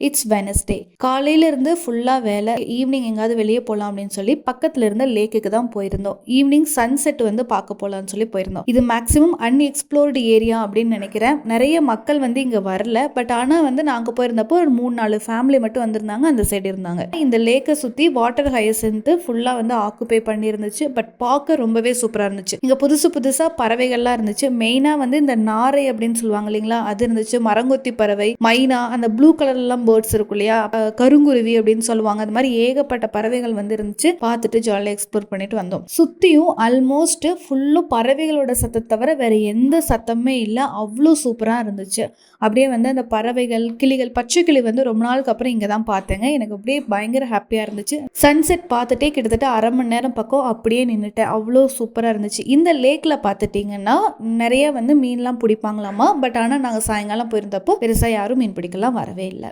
It's Wednesday. காலையில இருந்து ஃபுல்லா வேலை. ஈவினிங் எங்காவது வெளியே போகலாம் அப்படின்னு சொல்லி பக்கத்துல இருந்த லேக்குக்கு தான் போயிருந்தோம். ஈவினிங் சன்செட் வந்து பார்க்க போகலான்னு சொல்லி போயிருந்தோம். இது மேக்ஸிமம் அன்எக்ஸ்ப்ளோர்டு ஏரியா அப்படின்னு நினைக்கிறேன். நிறைய மக்கள் வந்து இங்க வரல. பட் ஆனா வந்து நாங்க போயிருந்தப்போ ஒரு 3-4 ஃபேமிலி மட்டும் வந்திருந்தாங்க. அந்த சைடு இருந்தாங்க. இந்த லேக்கை சுத்தி வாட்டர் ஹயசின்த் ஃபுல்லா வந்து ஆக்குபை பண்ணி இருந்துச்சு. பட் பார்க்க ரொம்பவே சூப்பரா இருந்துச்சு. இங்க புதுசு புதுசா பறவைகள்லாம் இருந்துச்சு. மெயினா வந்து இந்த நாரை அப்படின்னு சொல்லுவாங்க இல்லைங்களா, அது இருந்துச்சு. மரங்கொத்தி பறவை, மைனா, அந்த ப்ளூ கலர் எல்லாம் பேர்ட்ஸ் இருக்கும் இல்லையா, கருங்குருவி அப்படின்னு சொல்லுவாங்க. அது மாதிரி ஏகப்பட்ட பறவைகள் வந்து இருந்துச்சு. பார்த்துட்டு ஜாலியாக எக்ஸ்ப்ளோர் பண்ணிட்டு வந்தோம். சுத்தியும் ஆல்மோஸ்ட் ஃபுல்லும் பறவைகளோட சத்தத்தை தவிர வேற எந்த சத்தமே இல்லை. அவ்வளோ சூப்பரா இருந்துச்சு. அப்படியே வந்து அந்த பறவைகள், கிளிகள், பச்சை கிளி வந்து ரொம்ப நாளுக்கு அப்புறம் இங்கே தான் பார்த்தேங்க. எனக்கு அப்படியே பயங்கர ஹாப்பியாக இருந்துச்சு. சன்செட் பார்த்துட்டே கிட்டத்தட்ட அரை மணி நேரம் பக்கம் அப்படியே நின்றுட்டேன். அவ்வளோ சூப்பராக இருந்துச்சு. இந்த லேக்கில் பார்த்துட்டிங்கன்னா நிறைய வந்து மீன்லாம் பிடிப்பாங்களாமா. பட் ஆனால் நாங்கள் சாயங்காலம் போயிருந்தப்போ பெருசாக யாரும் மீன் பிடிக்கலாம் வரவே இல்லை.